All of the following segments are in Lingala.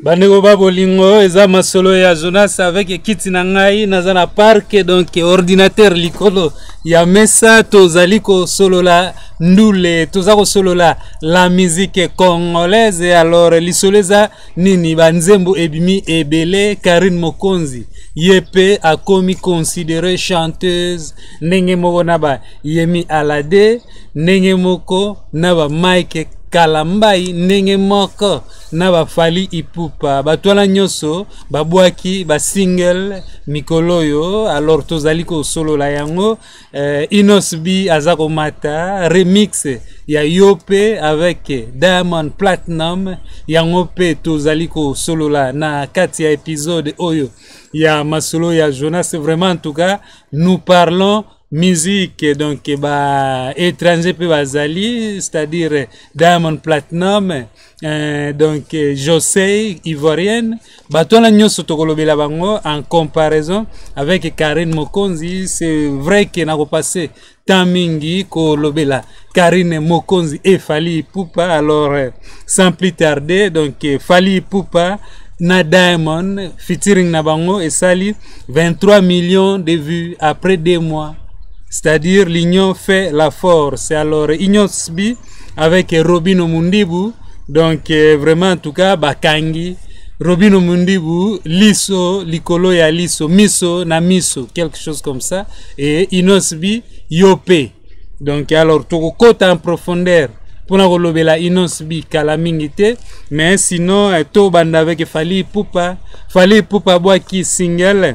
Bandeko babolingo eza masolo ya Jonas avec kiti na ngai naza na parc donc ordinateur likolo ya mesa tozali ko solola ndule tozako solola la musique congolaise. Alors lisoleza nini banzembo ebimi ebele Karine Mokonzi yepe akomi considérée chanteuse ndenge moko na ba Yemi Alade ndenge moko na ba Mike Kalambai ndenge moko na ba Fally Ipupa batwala nyoso babwaki ba single mikoloyo. Alors tozali ko solo la yango Inosbi azako mata remix ya Yope avec Diamond Platinum yango pe tozali ko solo la na kati ya épisode oyo ya masolo ya Jonas. Vraiment en tout cas nous parlons musique donc ba étranger pe bazali, c'est-à-dire Diamond Platinum donc José ivoirienne batona nyoso tokolobela bango en comparaison avec Karine Mokonzi. C'est vrai que na ko passer temps mingi ko lobela Karine Mokonzi et Fally Ipupa. Alors sans plus tarder donc Fally Ipupa na Diamond featuring na bango et sali 23 millions de vues après 2 mois. C'est-à-dire l'union fait la force. Alors Inosbi avec Robino Mundibu, donc vraiment en tout cas Bakangi, Robino Mundibu, Liso, Likolo ya Liso, Miso na Miso, quelque chose comme ça, et Inosbi Yope. Donc alors tout côté en profondeur pour na kolobela Inosbi kalamingite, mais sinon to banda avec Fally Ipupa boaki single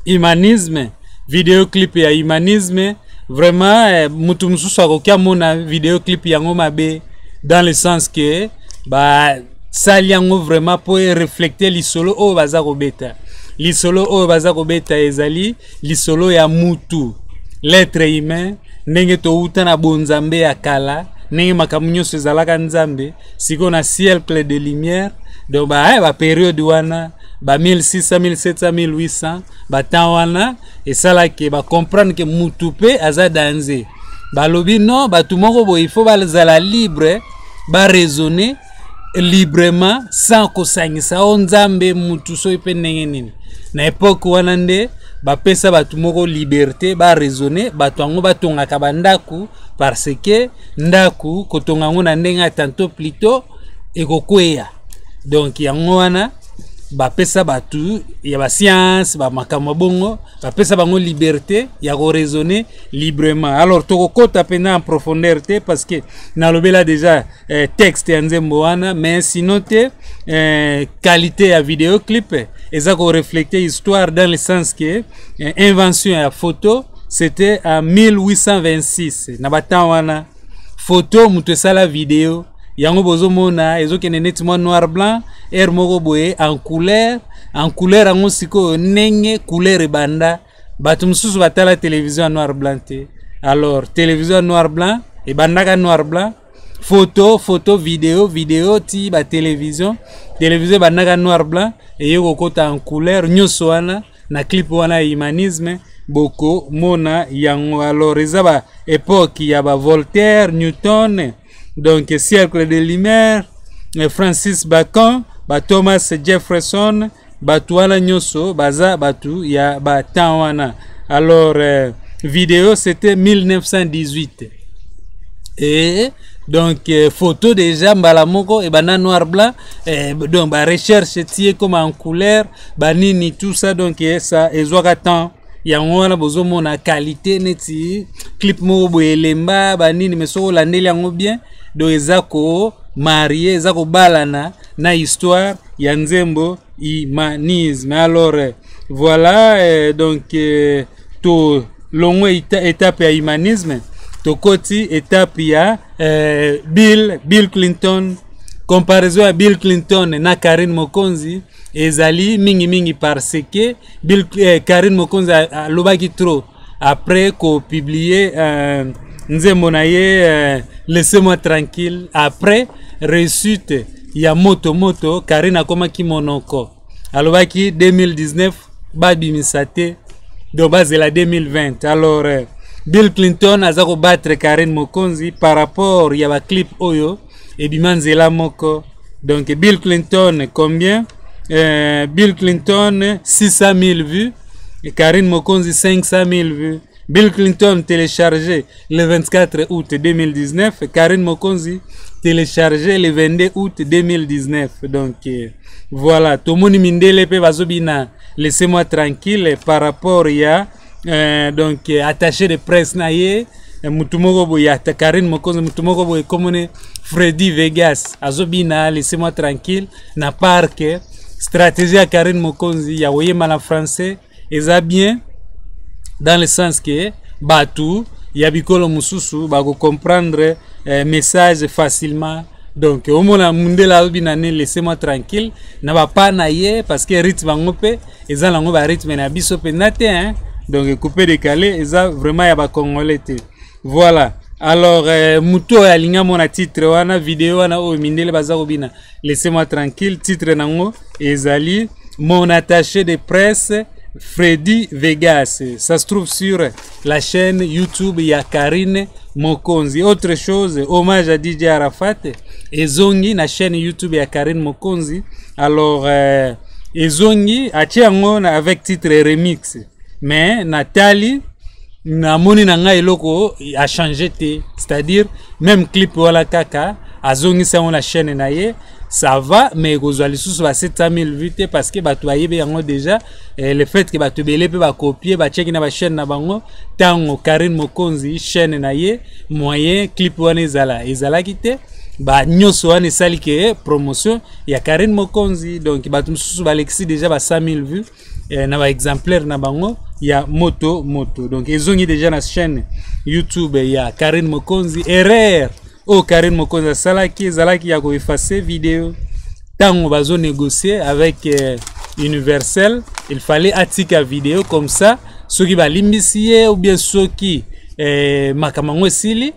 Humanisme. Vidéoclip ya Humanisme, vraiment mutu mususu akokia mona vidéoclip yango mabe, dans le sens que ba sali yango vraiment pour refléter lisolo o baza kobeta. Lisolo o baza kobeta ezali lisolo ya mutu, l'être humain ndenge to uta na bonzambe ya kala, ndenge makambo nyonso ezalaka nzambe siko na siècle de lumière. Donc ba période wana ba 1600 1700 1800 ba temps wana et ça là que ba comprendre que mutu pe aza danger ba lobi non ba tout moko bo il faut ba zala libre ba raisonner librement sans kosangisa onzambe mutu so ipe ndenge nini na époque wana nde ba pesa ba tout moko liberté ba raisonner ba twango ba tongaka bandaku parce que ndaku kotonga ngona ndenga tantôt plutôt ekokweya. Donc yango wana ba pesa batu ya ba science ba makambo bongo ba pesa bango liberté ya ko raisonner librement. Alors toko kota pena en profondeur te parce que na lobela déjà texte ya nzembo wana, mais sinon te qualité ya vidéoclip eza ko refléter histoire dans le sens que invention ya photo c'était en 1826 na batan wana photo mutu sala vidéo yango bozo mona ezokene netima noir blanc er moko boye en couleur ango siko nenge couleur banda batu mususu batala télévision noir blanc te. Alors télévision noir blanc e bandaka noir blanc, photo vidéo ti ba télévision bandaka noir blanc e yoko kota en couleur nyoso wana na clip wana Humanisme boko mona yango. Alors eza ba époque ya ba Voltaire, Newton, donc siècle de lumière, Francis Bacon, ba Thomas Jefferson, batuana nyoso baza batu ya batawana. Alors vidéo c'était 1918 et donc photo déjà mbalamoko et bana noir blanc donc ba recherche tie comme en couleur banini tout ça. Donc ça ezwaka temps yango wana bozomona qualité neti clip mo boyelemba banini mesoko landeli yango bien. Donc ezako marié ezako balana na histoire ya nzembo Humanisme. Alors voilà donc to longo étape ya Humanisme to koti étape ya Bill Clinton. Comparaison à Bill Clinton na Karine Mokonzi ezali mingi parce que Karine Mokonzi a lobaki trop après ko publier nzembo na ye laissez-moi tranquille. Après réussite ya moto Karine akomaki monoko alobaki 2019 babimisa te do bazela 2020. Alors Bill Clinton azako battre Karine Mokonzi par rapport ya ba clip oyo ebimanzela moko Donc Bill Clinton, combien? Bill Clinton, 600 000 vues. Et Karine Mokonzi, 500 000 vues. Bill Clinton téléchargé le 24 août 2019. Karine Mokonzi téléchargé le 22 août 2019. Donc voilà. Tout le monde mindele pe bazobina. Laissez-moi tranquille par rapport à donc attaché de presse naie. Mutumoko boya Karine Mokonzi mutumoko boya comme Freddy Vegas. Azobina laissez-moi tranquille. Na parque stratégie à Karine Mokonzi ya woye mal en français. Et ça bien dans le sens que Batou Yabikolo Mususu va comprendre message facilement. Donc au moins la mundela albinane laissez-moi tranquille na va pas naie parce que rythme ngope et ça lango ba rythme na biso penate hein. Donc couper décalé et ça vraiment ya ba congolais. Voilà. Alors muto ya linga mona titre wana vidéo wana o mindele bazakobina laissez-moi tranquille titre nango ezali mon attaché de presse Freddy Vegas. Ça se trouve sur la chaîne YouTube ya Karine Mokonzi. Autre chose, hommage à DJ Arafat ezongi na chaîne YouTube ya Karine Mokonzi. Alors ezongi atiango avec titre remix. Mais Nathalie na moni nanga eloko a changé te, c'est-à-dire même clip wala kaka azongi sa la chaîne na ye. Ça va, mais Gozali sous 700 000 vues parce que bah tu as déjà le fait que bah tu belé peut copier bah checker na ba chaîne na bango tango Karine Mokonzi chaîne na ye moyen clip wana ezala kité bah nyoso wana sali ke promotion ya Karine Mokonzi donc bah tu sous Alexis déjà bah 100 000 vues na ba exemplaire na bango ya moto donc ils ont déjà na chaîne YouTube ya Karine Mokonzi erreur. Oh Karine Mokonzi salaki zalaki ya ko effacer vidéo tango bazo négocier avec Universel il fallait atika vidéo comme ça ceux qui va limisier ou bien ceux qui makamango sili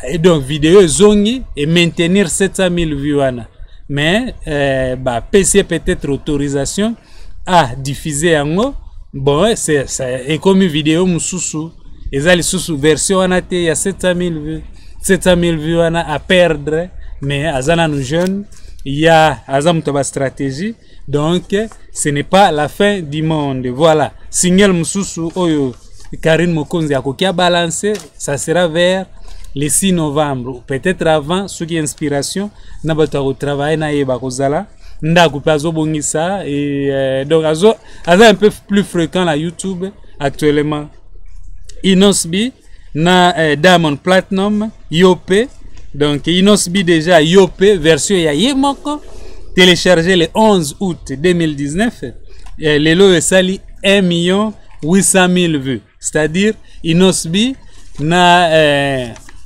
et donc vidéo zongi et maintenir 700 000 vues wana mais bah PC peut-être autorisation à diffuser en bon c'est et comme vidéo mususu ezali susu version wana te ya 700 000 vues 700 000 vues à perdre, mais Azana nous jeunes, il y a Azamutaba stratégie, donc ce n'est pas la fin du monde. Voilà, signal Mususu Oyo Karine Mokonzi a balancé, ça sera vers le 6 novembre, peut-être avant, ce qui est inspiration, n'a pas au travail, n'a pas kozala, n'a pas bongisa, et donc Azo un peu plus fréquent à YouTube actuellement. Inosbi. Na Diamond Platinum Yopé donc Inosbi déjà Yopé version ya Yemoko téléchargé le 11 août 2019 les lots sali 1 800 000 vues c'est-à-dire Inosbi na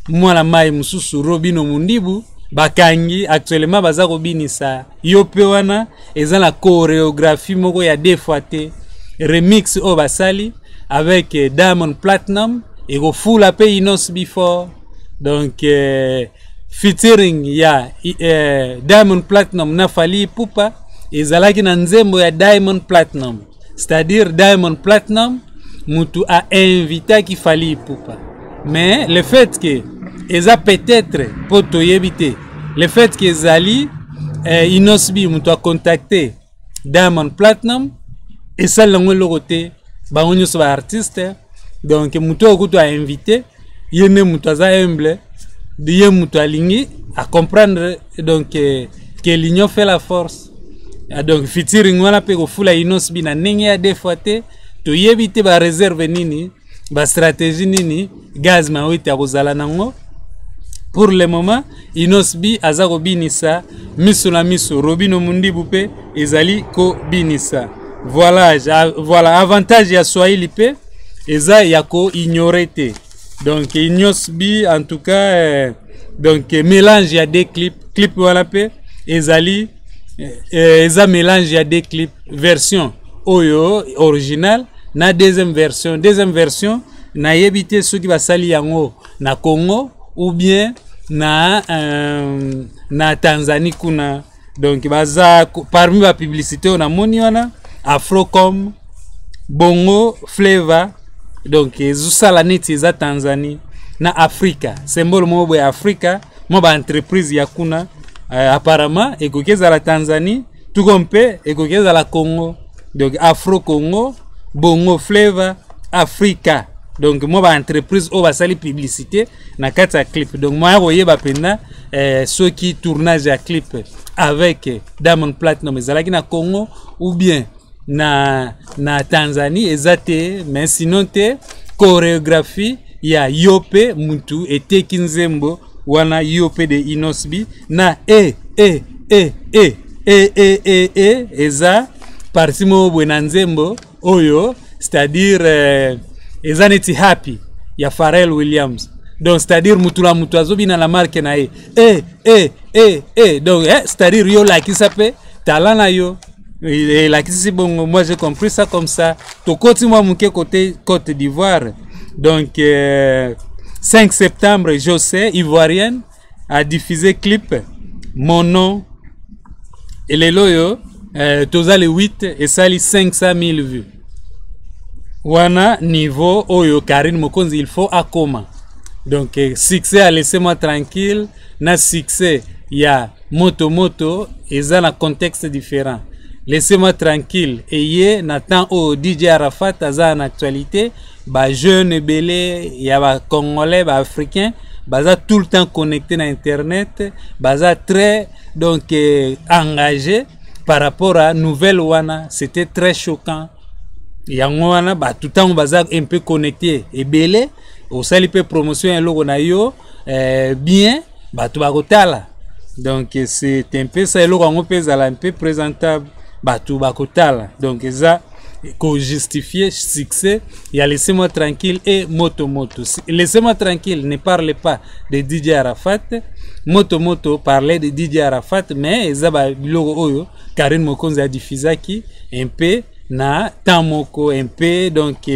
mwana mai mususu Robino Mundibu bakangi actuellement baza kobinisa Yopé wana eza la chorégraphie moko ya défoité remix o basali avec Diamond Platinum et go full la paye Inosbi before donc featuring ya Diamond Platinum na Fally Ipupa ezalaki na nzembo ya Diamond Platinum c'est-à-dire Diamond Platinum mutu a invité qui Fally Ipupa mais le fait que eza peut-être poto yebite le fait que ezali Inosbi mutu a contacté Diamond Platinum et ça lango lokote ba onyo so ba artiste. Donc muto okuto a invité yene muto za humble de ye muto alingi à comprendre donc que l'union fait la force donc featuring wala pe ko fula Inosbi na ningi ya défoité to yebite ba réserve nini ba stratégie nini gaz ma wite akozala nango pour le moment Inosbi azako binisa miso na miso Robino Mundibu pe ezali ko binisa voilà avantage ya Swahili pe eza yako ignoré. Donc Inosbi en tout cas donc mélange ya des clips wala pe ezali eza mélange ya des clips version oyo original na deuxième version na yebite ceux qui va sali yango na Congo ou bien na Tanzanie kuna donc baza parmi la publicité on a moni wana Afrocom Bongo Flavor donc ezusala neti eza Tanzanie na Africa symbole mobo ya Africa mo ba entreprise ya kuna apparemment ekoki à la Tanzanie tout comme pe ekoki à la Congo donc Afro Congo Bongo Flavor Africa donc moi ba entreprise o ba sali publicité na kati ya clip donc moi voyez ba penda ceux qui tournage à clip avec Diamond Platnumz ezalaki na Congo ou bien na Tanzanie ezate mais sinon te chorégraphie ya Yope Muntu et Tekinzembo wana Yope de Inosbi na eza parti mo Bwenanzembo oyo c'est-à-dire Ezaneti Happy ya Pharrell Williams donc c'est-à-dire mutula mutu azobina la marque na donc c'est-à-dire yo la qui s'appelle talent na yo et la qui c'est bon moi j'ai compris ça comme ça to côté moi muke côté Côte d'Ivoire donc 5 septembre José Ivoirienne a diffusé clip Mon nom et les loyo toza le 8 et sali 500 000 vues wana niveau oyo Karine Mokonzi il faut akoma donc succès à laissez-moi tranquille na succès ya moto et ça na contexte différent laissez-moi tranquille et yé na temps au DJ Arafat aza en actualité ba jeune belé ya ba congolais ba africain baza tout le temps connecté na internet baza très donc engagé par rapport à nouvelle wana c'était très choquant yango wana ba tout temps baza un peu connecté et belé au sali pe promotion ya logo na yo bien ba tu bakotala donc c'est un peu ça logo ngo pe zala un peu présentable ba tu bakotala donc ça ko justifier succès ya laissez-moi tranquille et moto laissez-moi tranquille ne parle pas de DJ Arafat moto parlait de DJ Arafat mais ça ba logo oyo Karine Mokonzi a diffusé qui un peu na tamoko un peu donc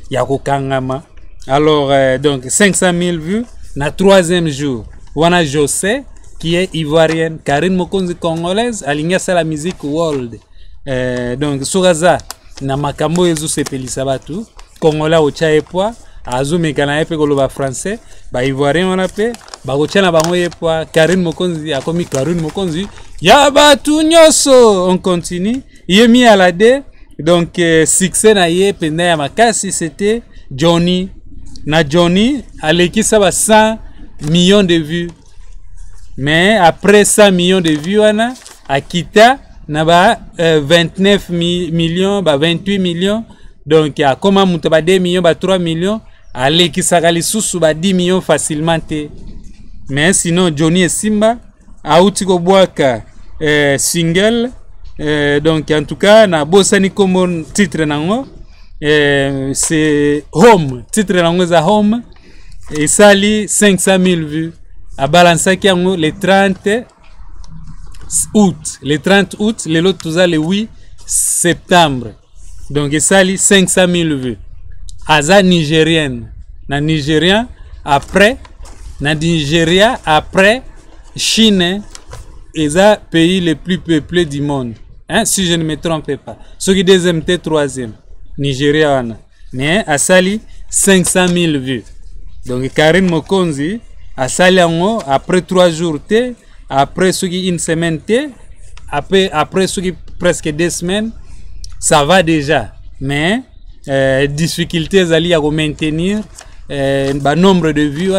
ya kokangama alors donc 500 000 vues na 3e jour wana José qui est ivoirienne Karine Mokonzi congolaise alignée sur la musique world donc suraza na makambo ezo sepelisa batu congolais ocha epwa azomekana epe koloba français ba ivoirien wana pe ba kocha na bango epwa Karine Mokonzi akomi Karine Mokonzi ya batu nyoso on continue yemi alade donc succès na ye penda ya makasi c'était Johnny na Johnny aleki ça ba 100 millions de vues mais après 100 millions de vues wana akita na ba 29 millions ba 28 millions donc ya koma muto ba 2 millions ba 3 millions aleki sakali susu ba 10 millions facilement te mais sinon Johnny et Simba auti ko boaka single donc en tout cas na bosani comme titre nango c'est Home titre nango za Home et sali 500 000 vues a balance qui yango le 30 août les autres tous le 8 septembre donc et sali 500 000 vues aza nigérienne na nigérien après na Nigeria après Chine est le pays le plus peuplé du monde. Hein, si je ne me trompe pas. Ce qui deuxième, troisième. Nigeria. Mais à Sali, 500 000 vues. Donc Karine Mokonzi, à Sali, après 3 jours, après ce qui une semaine, après ce qui presque 2 semaines, ça va déjà. Mais difficultés à maintenir le nombre de vues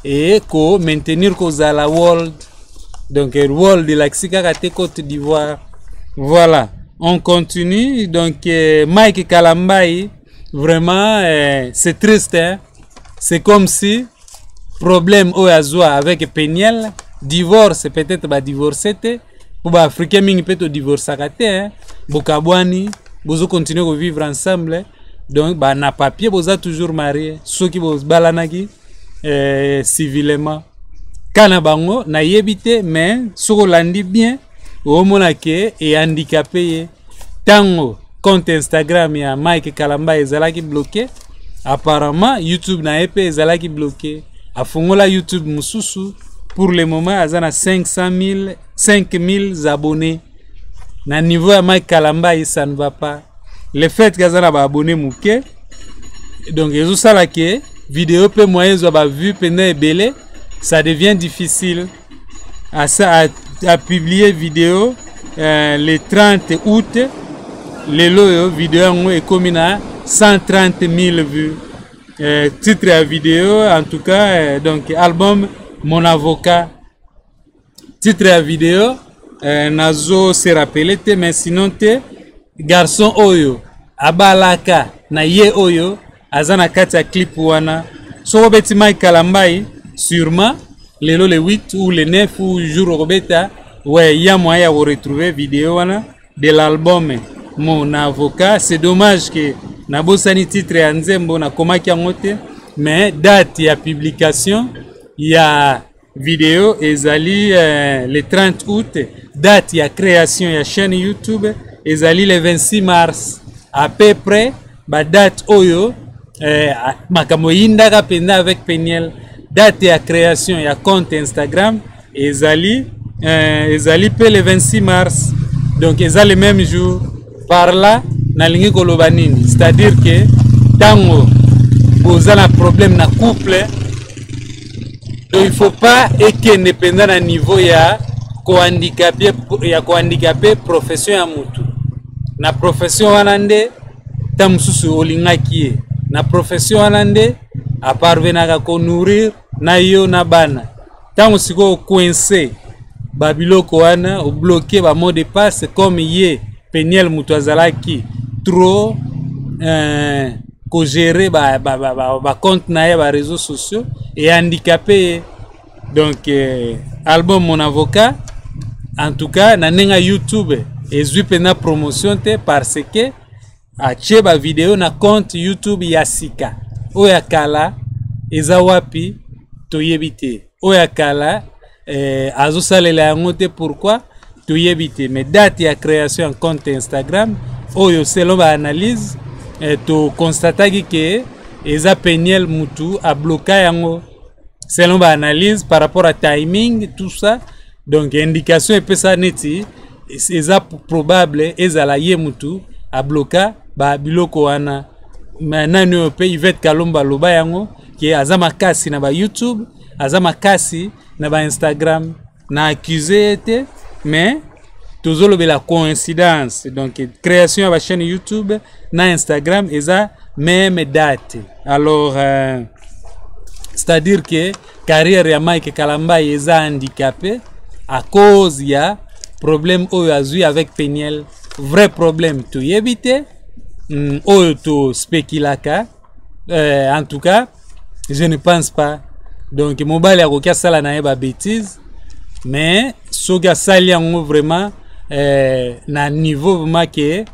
et maintenir à la world. Donc, le world de la Côte d'Ivoire. Voilà. On continue. Donc, Mike Kalambai, vraiment, c'est triste. Hein? C'est comme si, problème au Azoua avec Peniel, divorce, peut-être, va divorcer. Pour les Africains, ils peuvent divorcer. Bokabwani, vous continuez à vivre ensemble. Donc, na papier, vous êtes toujours mariés. Ceux qui vous balanagi, civilement. Kana bango na yebite mais soko landi bien o monake et handicapé tango compte Instagram ya Mike Kalamba ezalaki bloqué apparemment YouTube na ep ezalaki bloqué afongola YouTube mususu pour le moment azana 5000 abonnés na niveau ya Mike Kalamba ça ne va pas le fait qu'azana ba abonnés muke donc ezo sala ke vidéo pe moyen zo ba vu pendant ebele ça devient difficile à a publié vidéo le 30 août. Le vidéo est comme 130 000 vues. Titre à vidéo, en tout cas, donc album Mon Avocat. Titre à vidéo, nazo se rappelé, mais sinon te garçon oyo abalaka na ye oyo azana kati ya clip wana. So beti Mike Kalambai, sûrement le 8 ou le 9 ou jour robeta, ouais, il y a moyen de retrouver vidéo wana de l'album Mon Avocat. C'est dommage que nabosani titre ya nzembo na komaki yangote, mais date ya publication ya vidéo ezali le 30 août. Date ya création ya chaîne YouTube ezali le 26 mars. À peu près ba date oyo makambo yindaka penda avec Peniel. Date ya création ya compte Instagram ezali pe le 26 mars. Donc ezali le même jour. Par là na lingi koloba nini, c'est-à-dire que tango boza na problème na couple, donc il faut pas ekende penda na niveau ya kohandicapé profession ya mutu. Na profession wana nde tamususu olingaki ye. Na profession wana nde aparvenaka ko nourrir na yo na bana. Tango siko coincé babiloko wana o bloqué ba mot de passe comme ye Peniel mutu azalaki trop ko gérer ba compte na ye ba réseaux sociaux et handicapé. Donc album Mon Avocat, en tout cas na nenga YouTube ezui pena promotion te parce que atie ba vidéo na compte YouTube ya sika oya kala eza wapi toyebi te, oya kala azosalela yango te. Pourquoi toyebi te? Mais date ya création en compte Instagram oyo selon ba analyse to constataki que eza Peniel mutu a bloqué yango selon ba analyse par rapport à timing tout ça. Donc indication et ça neti eza probable ezala ye mutu a bloqué ba biloko wana. Maintenant pe Yvette Kalomba loba yango ki azama kasi na ba YouTube, azama kasi na ba Instagram, na accusé était, mais toujours la coïncidence. Donc création de la chaîne YouTube na Instagram eza même date. Alors c'est-à-dire que carrière ya Mike Kalambai eza handicapé à cause ya problème oyo azui avec Peniel. Vrai problème to yebite oyo to spéculaka. En tout cas je ne pense pas. Donc mobile ya kokia sala na ba bêtise, mais soga sali yango vraiment na niveau vraiment que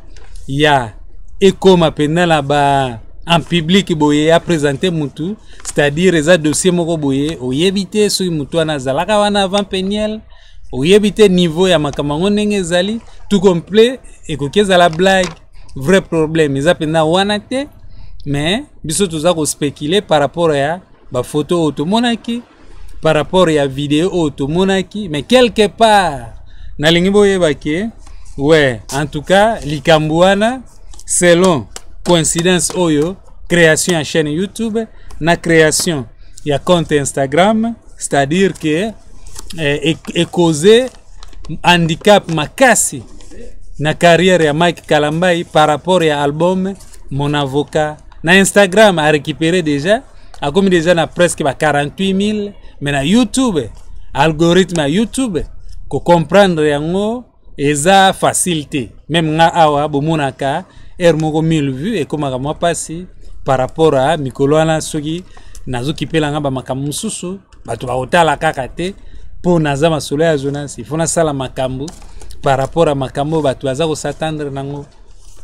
ya ekoma pena la ba en public boye a présenter mutu, c'est-à-dire eza dossier moko boye oyebite so mutu ana zalaka wana avant Peniel, oyebite niveau ya makamango ndenge ezali tout complet ekokeza la blague. Vrai problème eza pena wana te, mais biso toza ko spéculer par rapport ya ba photo automonaki, par rapport à la vidéo automonaki, mais quelque part na lingi boyeba ke ouais, en tout cas likambuana selon coïncidence oyo création ya chaîne YouTube na création ya compte Instagram, c'est-à-dire que est causé handicap makasi na carrière ya Mike Kalambai par rapport à album Mon Avocat. Na Instagram a récupéré déjà a comme déjà na presque 48 000, mais na YouTube algorithme à YouTube ko comprendre yango eza facilité. Même nga awa bomonaka moko 1000 vues et comme moi passi par rapport à mikolo wana soki nazo kipela nga ba makambo susu bato ba otala kaka te po nazama solo ya Jonas il faut na sala makambo par rapport à makambo bato baza ko s'attendre nango.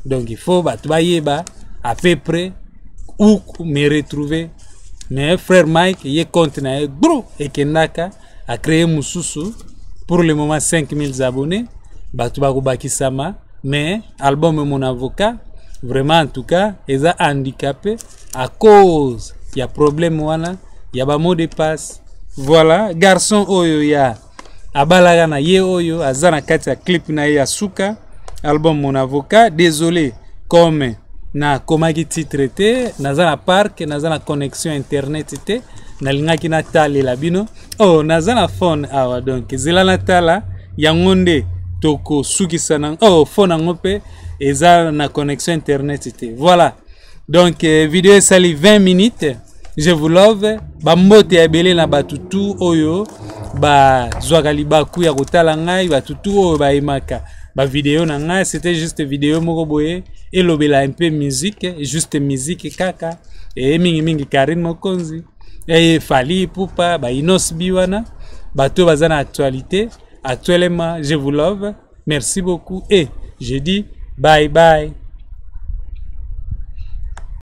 Donc il faut bato ba yeba à peu près où me retrouver. Mais frère Mike ye compte na ye gros et kendaka a créé mususu pour le moment 5000 abonnés bato ba ko bakisama. Mais album Mon Avocat vraiment en tout cas eza handicapé à cause ya problème wana ya ba mot de passe. Voilà garçon oyo ya abalaga na ye oyo azana kati ya clip na ya suka album Mon Avocat. Désolé comme na komaki titre te nazana park nazana connexion internet te nalingaki na tali la bino oh nazana phone awa donc zela na tala yangonde toko sukisana phone nango pe eza na connexion internet te. Voilà. Donc vidéo sali 20 minutes. Je vous love. Bambote ebele na batutu oyo ba zwakali baku ya kotala ngai batutu oyo ba emaka ba vidéo na ngai. C'était juste vidéo moko boye elobela un peu musique, juste musique kaka et mingi Karine Mokonzi et Fally Ipupa ba Inos Biwana bato bazana actualité. Actuellement je vous love. Merci beaucoup et je dis bye bye.